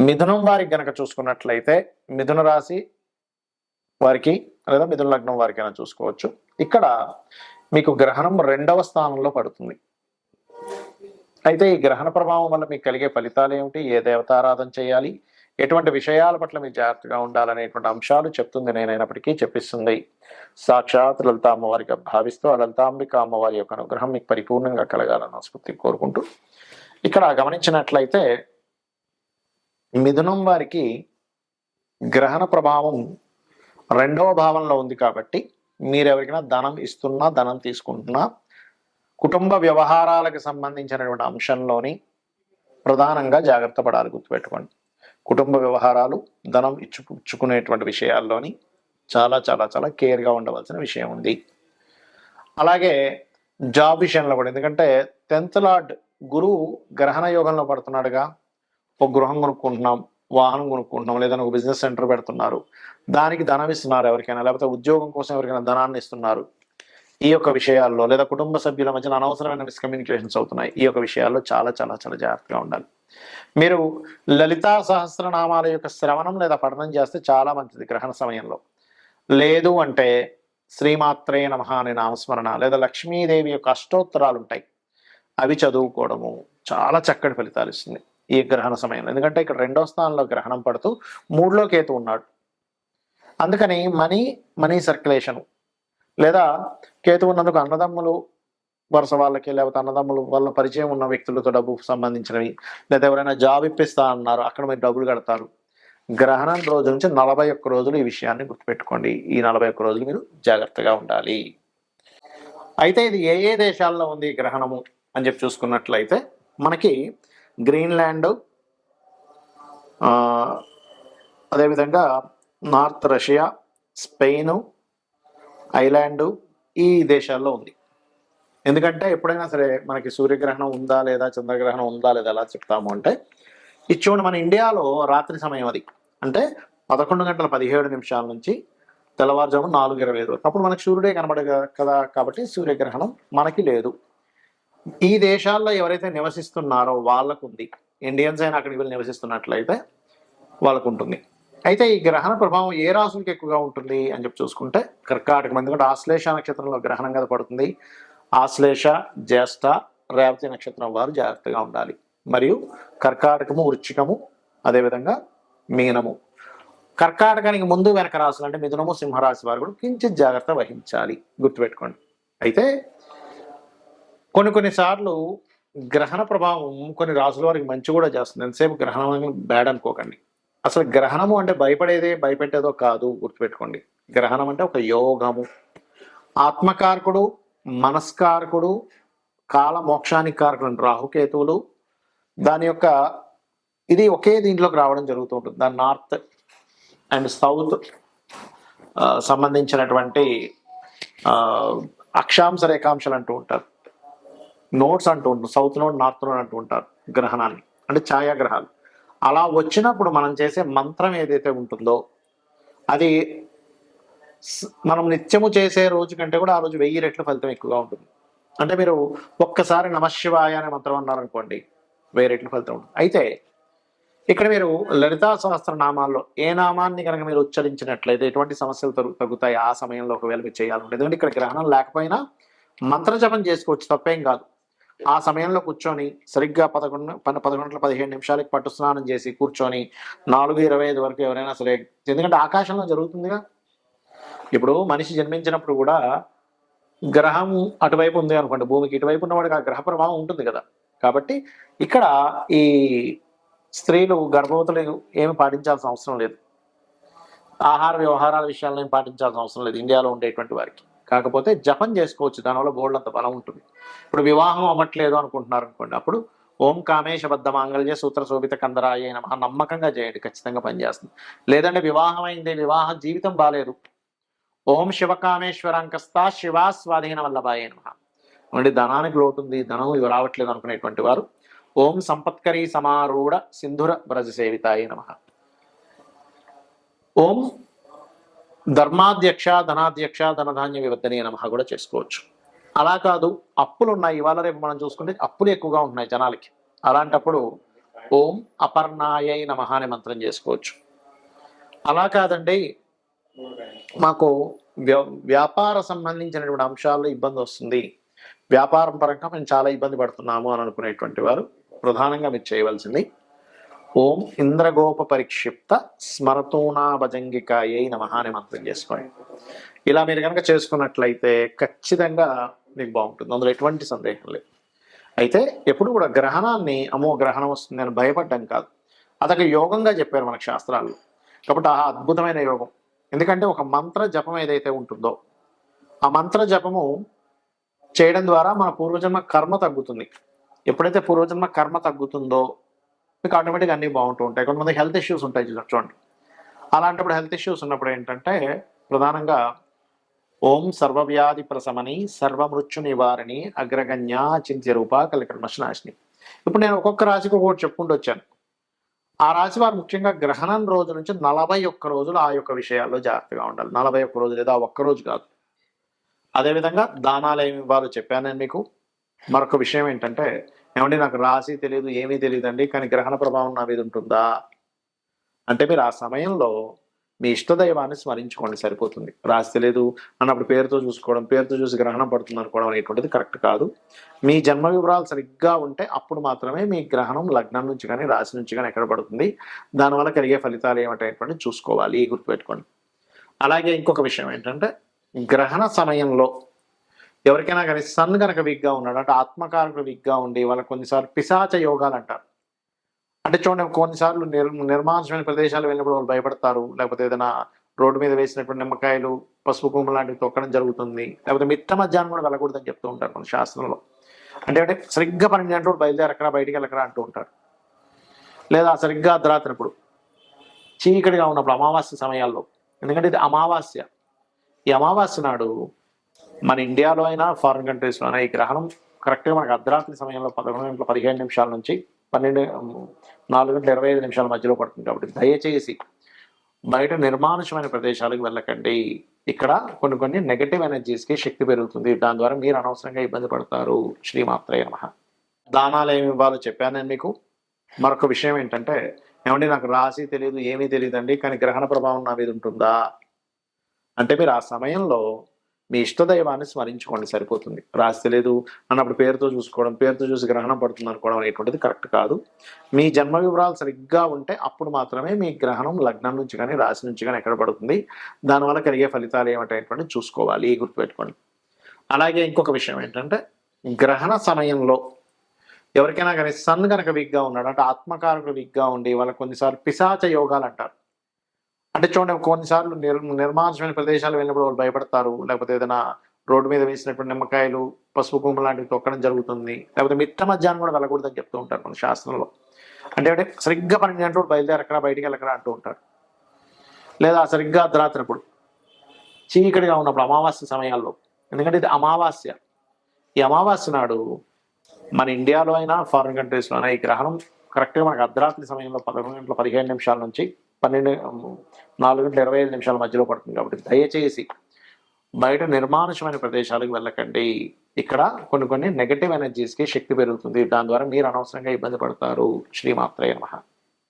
మిథునం వారికి గనక చూసుకున్నట్లయితే మిథున రాశి వారికి లేదా మిథున లగ్నం వారికైనా చూసుకోవచ్చు. ఇక్కడ మీకు గ్రహణం 2వ స్థానంలో పడుతుంది. అయితే ఈ గ్రహణ ప్రభావం వల్ల మీకు కలిగే ఫలితాలు ఏమిటి, ఏ దేవతారాధన చేయాలి, ఎటువంటి విషయాల పట్ల మీరు జాగ్రత్తగా ఉండాలనేటువంటి అంశాలు చెప్తుంది నేనైనప్పటికీ చెప్పిస్తుంది సాక్షాత్ లలిత అమ్మవారిగా భావిస్తూ ఆ లలితాంబిక అమ్మవారి యొక్క అనుగ్రహం మీకు పరిపూర్ణంగా కలగాలని ఆస్ఫూర్తి కోరుకుంటూ, ఇక్కడ గమనించినట్లయితే మిథునం వారికి గ్రహణ ప్రభావం 2వ భావంలో ఉంది కాబట్టి మీరెవరికైనా ధనం ఇస్తున్నా ధనం తీసుకుంటున్నా కుటుంబ వ్యవహారాలకు సంబంధించినటువంటి అంశంలోని ప్రధానంగా జాగ్రత్త పడాలి. గుర్తుపెట్టుకోండి, కుటుంబ వ్యవహారాలు ధనం ఇచ్చుకునేటువంటి విషయాల్లోని చాలా చాలా చాలా కేర్గా ఉండవలసిన విషయం ఉంది. అలాగే జాబ్ విషయంలో కూడా, ఎందుకంటే 10th లార్డ్ గురువు గ్రహణ యోగంలో పడుతున్నాడుగా. ఒక గృహం కొనుక్కుంటున్నాం, వాహనం కొనుక్కుంటున్నాం, లేదా ఒక బిజినెస్ సెంటర్ పెడుతున్నారు, దానికి ధనం ఇస్తున్నారు ఎవరికైనా, లేకపోతే ఉద్యోగం కోసం ఎవరికైనా ధనాన్ని ఇస్తున్నారు. ఈ యొక్క విషయాల్లో లేదా కుటుంబ సభ్యుల మధ్యన అనవసరమైన మిస్కమ్యూనికేషన్స్ అవుతున్నాయి. ఈ యొక్క విషయాల్లో చాలా చాలా చాలా జాగ్రత్తగా ఉండాలి. మీరు లలితా సహస్రనామాల యొక్క శ్రవణం లేదా పఠనం చేస్తే చాలా మంచిది గ్రహణ సమయంలో. లేదు అంటే శ్రీమాత్రే నమః అనే నామస్మరణ లేదా లక్ష్మీదేవి యొక్క అష్టోత్తరాలు ఉంటాయి, అవి చదువుకోవడము చాలా చక్కటి ఫలితాలు ఇస్తుంది ఈ గ్రహణ సమయంలో. ఎందుకంటే ఇక్కడ 2వ స్థానంలో గ్రహణం పడుతూ 3లో కేతు ఉన్నాడు. అందుకని మనీ సర్క్యులేషన్ లేదా కేతు ఉన్నందుకు అన్నదమ్ములు వరుస వాళ్ళకి, లేకపోతే అన్నదమ్ములు వాళ్ళ పరిచయం ఉన్న వ్యక్తులతో డబ్బు సంబంధించినవి, లేదా ఎవరైనా జాబ్ ఇప్పిస్తా అన్నారు అక్కడ మీరు డబ్బులు కడతారు. గ్రహణం రోజు నుంచి 41 రోజులు ఈ విషయాన్ని గుర్తుపెట్టుకోండి. ఈ 41 రోజులు మీరు జాగ్రత్తగా ఉండాలి. అయితే ఇది ఏ ఏ దేశాల్లో ఉంది గ్రహణము అని చెప్పి చూసుకున్నట్లయితే మనకి గ్రీన్లాండ్, అదేవిధంగా నార్త్ రష్యా, స్పెయిన్, ఐలాండ్, ఈ దేశాల్లో ఉంది. ఎందుకంటే ఎప్పుడైనా సరే మనకి సూర్యగ్రహణం ఉందా లేదా చంద్రగ్రహణం ఉందా లేదా ఎలా చెప్తాము అంటే, ఇచ్చోండి మన ఇండియాలో రాత్రి సమయం అది, అంటే 11:17 నుంచి తెల్లవారుజాము 4:25 వరకు, అప్పుడు మనకి సూర్యుడే కనబడదు కదా, కాబట్టి సూర్యగ్రహణం మనకి లేదు. ఈ దేశాల్లో ఎవరైతే నివసిస్తున్నారో వాళ్ళకు ఉంది. ఇండియన్స్ అయినా అక్కడికి వెళ్ళి నివసిస్తున్నట్లయితే వాళ్ళకు ఉంటుంది. అయితే ఈ గ్రహణ ప్రభావం ఏ రాశులకి ఎక్కువగా ఉంటుంది అని చెప్పి చూసుకుంటే కర్కాటకం, ఎందుకంటే ఆశ్లేష నక్షత్రంలో గ్రహణం కదా పడుతుంది. ఆశ్లేష, జ్యేష్ఠ, రేవతి నక్షత్రం వారు జాగ్రత్తగా ఉండాలి. మరియు కర్కాటకము, వృశ్చికము, అదేవిధంగా మీనము. కర్కాటకానికి ముందు వెనక రాశులు అంటే మిథునము, సింహరాశి వారు కూడా కించిత్ జాగ్రత్త వహించాలి, గుర్తుపెట్టుకోండి. అయితే కొన్నిసార్లు గ్రహణ ప్రభావం కొన్ని రాశుల వారికి మంచి కూడా చేస్తుంది. ఎంతసేపు గ్రహణం బ్యాడ్ అనుకోకండి. అసలు గ్రహణము అంటే భయపెట్టేదో కాదు, గుర్తుపెట్టుకోండి. గ్రహణం అంటే ఒక యోగము, ఆత్మకారకుడు, మనస్కారకుడు, కాల మోక్షానికి కారకుడు రాహుకేతువులు, దాని యొక్క ఇది ఒకే దీంట్లోకి రావడం జరుగుతూ ఉంటుంది. దాని నార్త్ అండ్ సౌత్ సంబంధించినటువంటి అక్షాంశ రేఖాంశాలు అంటూ ఉంటారు, నోట్స్ అంటూ ఉంటారు, సౌత్ నోడ్, నార్త్ నోడ్ అంటూ ఉంటారు గ్రహణాన్ని, అంటే ఛాయాగ్రహాలు. అలా వచ్చినప్పుడు మనం చేసే మంత్రం ఏదైతే ఉంటుందో అది మనం నిత్యము చేసే రోజు కంటే కూడా ఆ రోజు 1000 రెట్ల ఫలితం ఎక్కువగా ఉంటుంది. అంటే మీరు ఒక్కసారి నమశివాయ అనే మంత్రం అన్నారనుకోండి, 1000 రెట్ల ఫలితం ఉంటుంది. అయితే ఇక్కడ మీరు లలితా సహస్రనామాల్లో ఏ నామాన్ని కనుక మీరు ఉచ్చరించినట్లయితే ఎటువంటి సమస్యలు తగ్గుతాయి ఆ సమయంలో ఒకవేళ మీరు చేయాలంటే. ఎందుకంటే ఇక్కడ గ్రహణం లేకపోయినా మంత్రజపం చేసుకోవచ్చు, తప్పేం కాదు. ఆ సమయంలో కూర్చొని సరిగ్గా 11:15 పట్టు స్నానం చేసి కూర్చొని 4:25 వరకు ఎవరైనా సరే, ఎందుకంటే ఆకాశంలో జరుగుతుందిగా. ఇప్పుడు మనిషి జన్మించినప్పుడు కూడా గ్రహం అటువైపు ఉంది అనుకోండి, భూమికి ఇటువైపు ఉన్నవాడికి ఆ గ్రహ ప్రభావం ఉంటుంది కదా. కాబట్టి ఇక్కడ ఈ స్త్రీలు గర్భవతులు ఏమి పాటించాల్సిన అవసరం లేదు, ఆహార వ్యవహారాల విషయాల్లో ఏం పాటించాల్సిన అవసరం లేదు ఇండియాలో ఉండేటువంటి వారికి. కాకపోతే జపం చేసుకోవచ్చు, దానివల్ల బోల్డంత బలం ఉంటుంది. ఇప్పుడు వివాహం అవ్వట్లేదు అనుకుంటున్నారు అనుకోండి, అప్పుడు ఓం కామేశబద్ధ మాంగళ్య సూత్ర శోభిత కందరాయ నమః నమ్మకంగా చేయండి, ఖచ్చితంగా పనిచేస్తుంది. లేదంటే వివాహం అయింది, వివాహ జీవితం బాలేదు, ఓం శివకామేశ్వరాంకస్తా శివా స్వాధీన వల్లభాయ నమః. అంటే ధనానికి లోటు ఉంది, ధనం రావట్లేదు అనుకునేటువంటి వారు ఓం సంపత్కరీ సమారూఢ సింధుర బ్రజ సేవితాయ నమః, ఓం ధర్మాధ్యక్ష ధనాధ్యక్ష ధనధాన్య వివర్ధనీయ నమః కూడా చేసుకోవచ్చు. అలా కాదు, అప్పులు ఉన్నాయి, ఇవాళ రేపు మనం చూసుకుంటే అప్పులు ఎక్కువగా ఉంటున్నాయి జనాలకి. అలాంటప్పుడు ఓం అపర్ణాయై నమః అనే మంత్రం చేసుకోవచ్చు. అలా కాదండి, మాకు వ్యాపార సంబంధించినటువంటి అంశాల్లో ఇబ్బంది వస్తుంది, వ్యాపారం పరంగా మేము చాలా ఇబ్బంది పడుతున్నాము అని అనుకునేటువంటి వారు ప్రధానంగా మీరు చేయవలసింది ఓం ఇంద్రగోప పరిక్షిప్త స్మరతూనా భజంగికాయై నమః అనే మంత్రం చేసుకోండి. ఇలా మీరు కనుక చేసుకున్నట్లయితే ఖచ్చితంగా మీకు బాగుంటుంది, అందులో ఎటువంటి సందేహం లేదు. అయితే ఎప్పుడు కూడా గ్రహణాన్ని అమ్మో గ్రహణం వస్తుంది అని భయపడ్డం కాదు, అదొక యోగంగా చెప్పారు మనకు శాస్త్రాల్లో. కాబట్టి ఆ అద్భుతమైన యోగం. ఎందుకంటే ఒక మంత్ర జపం ఏదైతే ఉంటుందో ఆ మంత్ర జపము చేయడం ద్వారా మన పూర్వజన్మ కర్మ తగ్గుతుంది. ఎప్పుడైతే పూర్వజన్మ కర్మ తగ్గుతుందో మీకు ఆటోమేటిక్గా అన్నీ బాగుంటూ ఉంటాయి. కొంతమంది హెల్త్ ఇష్యూస్ ఉంటాయి చూడండి, అలాంటప్పుడు హెల్త్ ఇష్యూస్ ఉన్నప్పుడు ఏంటంటే ప్రధానంగా ఓం సర్వవ్యాధి ప్రశమని సర్వమృత్యు నివారణి అగ్రగణ్య చింత్య రూప కలికర్మశనాశిని. ఇప్పుడు నేను ఒక్కొక్క రాశికి ఒక్కొక్కటి చెప్పుకుంటూ వచ్చాను. ఆ రాశి వారు ముఖ్యంగా గ్రహణం రోజు నుంచి 41 రోజులు ఆ యొక్క విషయాల్లో జాగ్రత్తగా ఉండాలి. 41 రోజులు లేదా ఒక్కరోజు కాదు. అదేవిధంగా దానాలు ఏమి ఇవ్వాలో చెప్పాను నేను మీకు. మరొక విషయం ఏంటంటే, ఏమంటే నాకు రాశి తెలియదు ఏమీ తెలియదండి కానీ గ్రహణ ప్రభావం నా మీద ఉంటుందా అంటే, మీరు ఆ సమయంలో మీ ఇష్టదైవాన్ని స్మరించుకోండి సరిపోతుంది. రాశి తెలియదు అన్నప్పుడు పేరుతో చూసుకోవడం, పేరుతో చూసి గ్రహణం పడుతుంది అనుకోవడం అనేటువంటిది కరెక్ట్ కాదు. మీ జన్మ వివరాలు సరిగ్గా ఉంటే అప్పుడు మాత్రమే మీ గ్రహణం లగ్నం నుంచి కానీ రాశి నుంచి కానీ ఎక్కడ పడుతుంది, దానివల్ల కలిగే ఫలితాలు ఏమిటనేటువంటి చూసుకోవాలి, గుర్తుపెట్టుకోండి. అలాగే ఇంకొక విషయం ఏంటంటే, గ్రహణ సమయంలో ఎవరికైనా కానీ సన్ కనుక వీక్గా ఉన్నాడు అంటే ఆత్మకారకుడు వీక్గా ఉండి వాళ్ళకి కొన్నిసార్లు పిశాచ యోగాలు అంటారు. అంటే చూడండి, కొన్నిసార్లు నిర్మానుషమైన ప్రదేశాలు వెళ్ళినప్పుడు వాళ్ళు భయపడతారు, లేకపోతే ఏదైనా రోడ్డు మీద వేసినటువంటి నిమ్మకాయలు పసుపు కుంకుమ లాంటివి తొక్కడం జరుగుతుంది, లేకపోతే మిట్ట మధ్యాహ్నం కూడా వెళ్ళకూడదని చెప్తూ ఉంటారు మన శాస్త్రంలో. అంటే సరిగ్గా 12 గంటలు బయలుదేరకరా బయటికి వెళ్ళకరా అంటూ ఉంటారు. లేదా సరిగ్గా అర్ధరాత్రినప్పుడు చీకటిగా ఉన్నప్పుడు అమావాస్య సమయాల్లో, ఎందుకంటే ఇది అమావాస్య. ఈ అమావాస్య నాడు మన ఇండియాలో అయినా ఫారిన్ కంట్రీస్లో అయినా ఈ గ్రహణం కరెక్ట్గా మనకు అర్ధరాత్రి సమయంలో 11:15 నుంచి 4:25 మధ్యలో పడుతుంది. కాబట్టి దయచేసి బయట నిర్మానుషమైన ప్రదేశాలకు వెళ్ళకండి. ఇక్కడ కొన్ని నెగటివ్ ఎనర్జీస్కి శక్తి పెరుగుతుంది, దాని ద్వారా మీరు అనవసరంగా ఇబ్బంది పడతారు. శ్రీమాత్రే నమః. దానాలు ఏమి ఇవ్వాలో చెప్పాను నేను మీకు. మరొక విషయం ఏంటంటే, ఏమంటే నాకు రాశి తెలియదు ఏమీ తెలియదండి కానీ గ్రహణ ప్రభావం నా మీద ఉంటుందా అంటే, మీరు ఆ సమయంలో మీ ఇష్టదైవాన్ని స్మరించుకోండి సరిపోతుంది. రాశి తెలియదు అన్నప్పుడు పేరుతో చూసుకోవడం, పేరుతో చూసి గ్రహణం పడుతుంది అనుకోవడం అనేటువంటిది కరెక్ట్ కాదు. మీ జన్మ వివరాలు సరిగ్గా ఉంటే అప్పుడు మాత్రమే మీ గ్రహణం లగ్నం నుంచి కానీ రాశి నుంచి కానీ ఎక్కడ పడుతుంది, దానివల్ల కలిగే ఫలితాలు ఏమిటనేటువంటి చూసుకోవాలి, గుర్తుపెట్టుకోండి. అలాగే ఇంకొక విషయం ఏంటంటే, గ్రహణ సమయంలో ఎవరికైనా కానీ సన్ కనుక వీక్గా ఉన్నాడు అంటే ఆత్మకారకుడు వీక్గా ఉండి వాళ్ళకి కొన్నిసార్లు పిశాచ యోగాలు అంటారు. అంటే చూడండి, కొన్నిసార్లు నిర్మానుషమైన ప్రదేశాలు వెళ్ళినప్పుడు వాళ్ళు భయపడతారు, లేకపోతే ఏదైనా రోడ్డు మీద వేసినటువంటి నిమ్మకాయలు పసుపు కుంకుమ లాంటివి తొక్కడం జరుగుతుంది, లేకపోతే మిట్ట మధ్యాహ్నం కూడా వెళ్ళకూడదని చెప్తూ ఉంటారు మన శాస్త్రంలో. అంటే సరిగ్గా 12 గంటలు బయలుదేరకరా బయటికి వెళ్ళకరా అంటూ ఉంటారు. లేదా సరిగ్గా అర్ధరాత్రినప్పుడు చీకటిగా ఉన్నప్పుడు అమావాస్య సమయాల్లో, ఎందుకంటే ఇది అమావాస్య. ఈ అమావాస్య నాడు మన ఇండియాలో అయినా ఫారిన్ కంట్రీస్లో అయినా ఈ గ్రహణం కరెక్ట్గా మనకు అర్ధరాత్రి సమయంలో 11:15 నుంచి 4:25 మధ్యలో పడుతుంది. కాబట్టి దయచేసి బయట నిర్మానుషమైన ప్రదేశాలకు వెళ్ళకండి. ఇక్కడ కొన్ని నెగటివ్ ఎనర్జీస్కి శక్తి పెరుగుతుంది, దాని ద్వారా మీరు అనవసరంగా ఇబ్బంది పడతారు. శ్రీమాత్రే నమః.